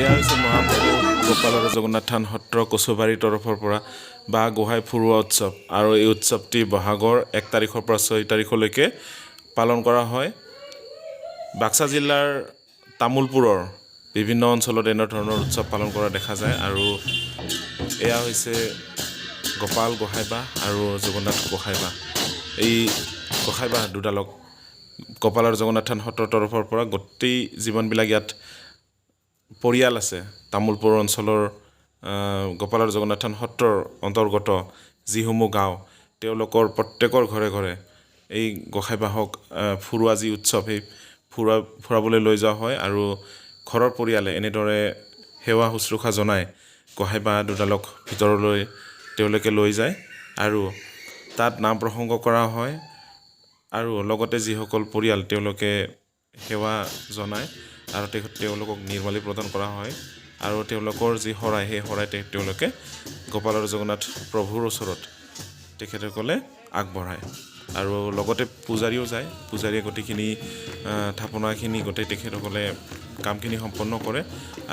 এয়া হৈছে মহাপ্ৰভু গোপালৰ জগন্নাথ থান সত্ৰ কচুবাৰীৰ তৰফৰ পৰা বা গোহাঁই ফুৰোৱা উৎসৱ আৰু এই উৎসৱটি বহাগৰ 1 তাৰিখৰ পৰা 6 তাৰিখলৈকে পালন কৰা হয়। বাক্সা জিলাৰ তামুলপুৰৰ বিভিন্ন অঞ্চলত এনে ধৰণৰ উৎসৱ পালন কৰা দেখা যায় আৰু এয়া হৈছে গোপাল গোহাঁইবা আৰু জগন্নাথ গোহাঁইবা। এই গোহাঁইবা দুডালক গোপালৰ জগন্নাথ থান সত্ৰৰ তৰফৰ পৰা গোটেই যিমানবিলাক ইয়াত পৰিয়াল আছে তামুলপুৰ অঞ্চলৰ গোপালৰ জগন্নাথ থান সত্ৰৰ অন্তৰ্গত যিসমূহ গাঁও তেওঁলোকৰ প্ৰত্যেকৰ ঘৰে ঘৰে এই গোসাঁইবাহক ফুৰোৱা যি উৎসৱ সেই ফুৰাবলৈ লৈ যোৱা হয় আৰু ঘৰৰ পৰিয়ালে এনেদৰে সেৱা শুশ্ৰূষা জনাই গোসাঁইবাহ দুডালক ভিতৰলৈ তেওঁলোকে লৈ যায় আৰু তাত নাম প্ৰসংগ কৰা হয় আৰু লগতে যিসকল পৰিয়াল তেওঁলোকে সেৱা জনায় আৰু তেওঁলোকক নিৰ্মালি প্ৰদান কৰা হয় আৰু তেওঁলোকৰ যি শৰাই সেই শৰাই তেওঁলোকে গোপালৰ জগন্নাথ প্ৰভুৰ ওচৰত তেখেতসকলে আগবঢ়ায় আৰু লগতে পূজাৰীও যায়। পূজাৰীয়ে গোটেইখিনি থাপনাখিনি গোটেই তেখেতসকলে কামখিনি সম্পন্ন কৰে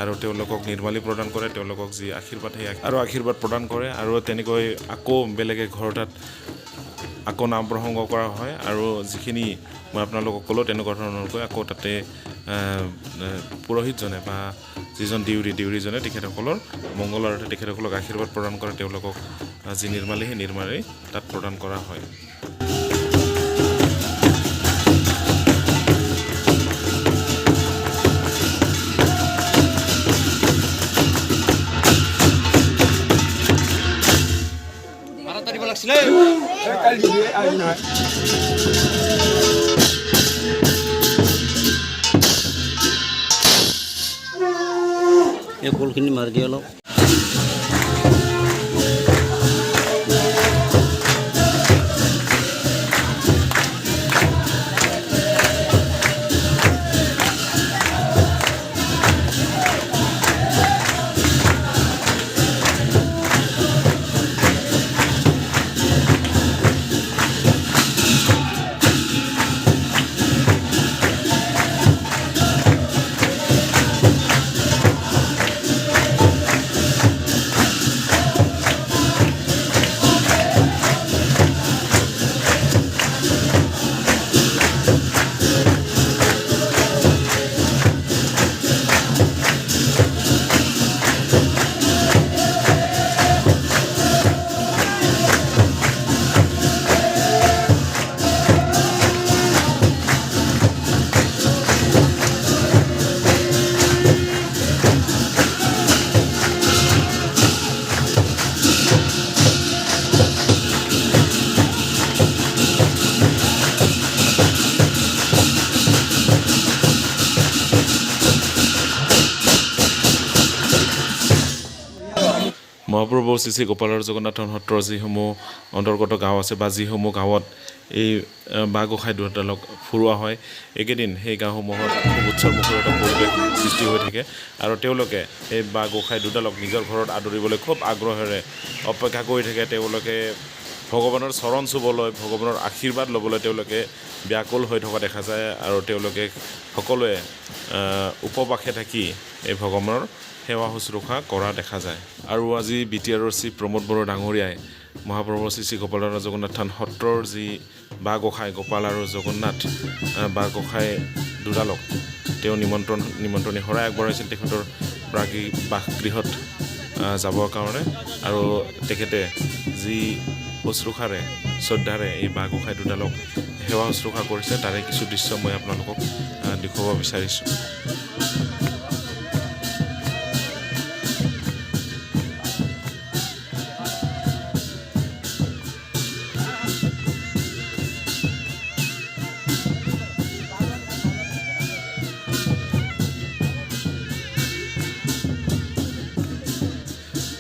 আৰু তেওঁলোকক নিৰ্মালি প্ৰদান কৰে, তেওঁলোকক যি আশীৰ্বাদ সেই আৰু আশীৰ্বাদ প্ৰদান কৰে আৰু তেনেকৈ আকৌ বেলেগে ঘৰ তাত আকৌ নাম প্ৰসংগ কৰা হয় আৰু যিখিনি মই আপোনালোকক ক'লোঁ তেনেকুৱা ধৰণৰকৈ আকৌ তাতে পুৰোহিতজনে বা যিজন দেউৰীজনে তেখেতসকলৰ মংগলাৰ্থে তেখেতসকলক আশীৰ্বাদ প্ৰদান কৰে, তেওঁলোকক যি নিৰ্মালি সেই নিৰ্মালি তাত প্ৰদান কৰা হয়। এই ফুলখিনি মাৰি দিয়ে অলপ। মহাপ্ৰভু শ্ৰী গোপালৰ জগন্নাথ সত্ৰৰ যিসমূহ অন্তৰ্গত গাঁও আছে বা যিসমূহ গাঁৱত এই বাঁহ গোসাঁই দুডালক ফুৰোৱা হয় এইকেইদিন সেই গাঁওসমূহত খুব উৎসৱমুখৰ এটা পৰিৱেশ সৃষ্টি হৈ থাকে আৰু তেওঁলোকে এই বাঁহ গোসাঁই দুডালক নিজৰ ঘৰত আদৰিবলৈ খুব আগ্ৰহেৰে অপেক্ষা কৰি থাকে। তেওঁলোকে ভগৱানৰ চৰণ চুবলৈ, ভগৱানৰ আশীৰ্বাদ ল'বলৈ তেওঁলোকে ব্যাকুল হৈ থকা দেখা যায় আৰু তেওঁলোকে সকলোৱে উপবাসে থাকি এই ভগৱানৰ সেৱা শুশ্ৰূষা কৰা দেখা যায়। আৰু আজি BTRৰ শ্ৰী প্ৰমোদ বড়ো ডাঙৰীয়াই মহাপ্ৰভু শ্ৰী গোপালৰ জগন্নাথ থান সত্ৰৰ যি বাঁহ গোসাঁই গোপাল আৰু জগন্নাথ বাঁহ গোসাঁই দুডালক তেওঁ নিমন্ত্ৰণী শৰাই আগবঢ়াইছিল তেখেতৰ বাসগৃহত যাবৰ কাৰণে আৰু তেখেতে যি শুশ্ৰূষাৰে শ্ৰদ্ধাৰে এই বাঁহ গোসাঁই দুডালক সেৱা শুশ্ৰূষা কৰিছে তাৰে কিছু দৃশ্য মই আপোনালোকক দেখুৱাব বিচাৰিছোঁ।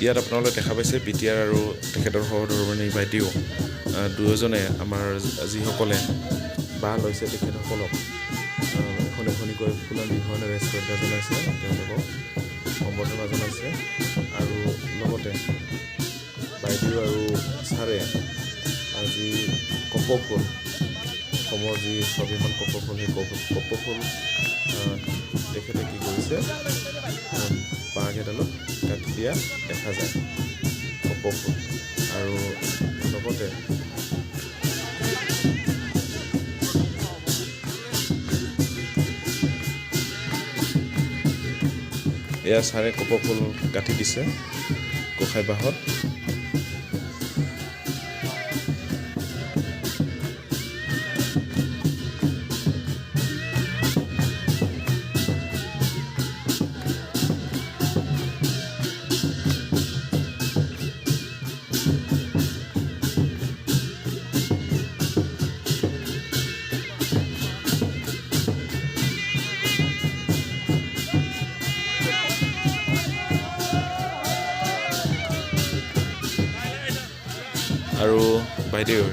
ইয়াত আপোনালোকে দেখা পাইছে BTR আৰু তেখেতৰ সহধৰ্মিণী বাইদেউ দুয়োজনে আমাৰ যিসকলে বাঁহ লৈছে তেখেতসকলক এখন এখনিকৈ ফুলৰ নিৰ্মাণেৰে শ্ৰদ্ধা জনাইছে, তেওঁলোকক সম্বৰ্ধনা জনাইছে আৰু লগতে বাইদেউ আৰু ছাৰে আজি কপৌফুল অসমৰ যি স্বাভিমান কপৌফুল সেই কপৌফুল তেখেতে কি কৰিছে বাঁহ এডালত কাটি দিয়া দেখা যায় কপৌফুল আৰু লগতে এয়া ছাৰে কপৌফুল কাটি দিছে গোঁসাই বাঁহত। আৰু বাইদেউ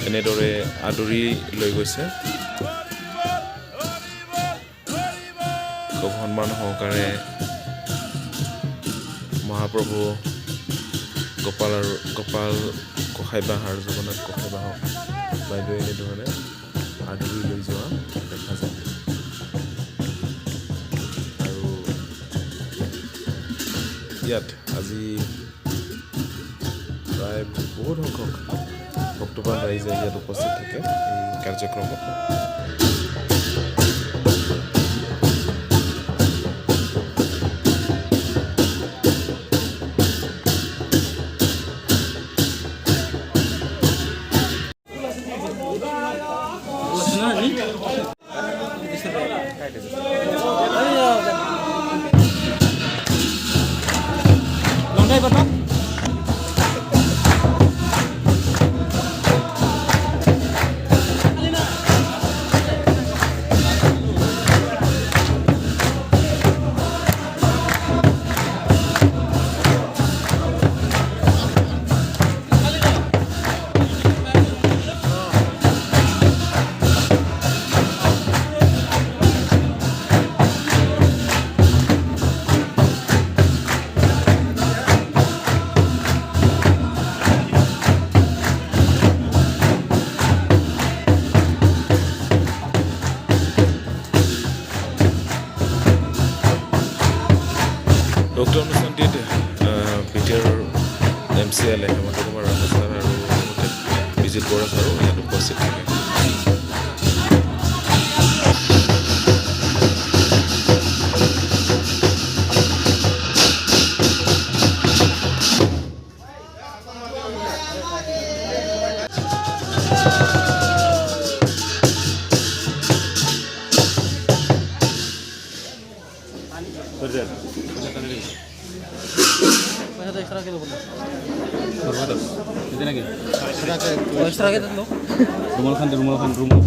এনেদৰে আদৰি লৈ গৈছে খুব সন্মান সহকাৰে মহাপ্ৰভু গোপাল গোঁসাই বাঁহ আৰু জগন্নাথ গোঁসাই বাঁহক বাইদেউ এনেধৰণে আদৰি লৈ যোৱা দেখা যায়। আৰু ইয়াত আজি প্ৰায় বহুত সংখ্যক ভক্তবান ৰাইজে ইয়াত উপস্থিত থাকে এই কাৰ্যক্ৰমত। উক্ত অনুষ্ঠানটিত বিটিআৰ MCL হেমন্ত কুমাৰ ৰাজস্থান আৰু লগতে বিজিত বৰা ছাৰো ইয়াত উপস্থিত থাকে। ৰুমাল খান ৰুমাল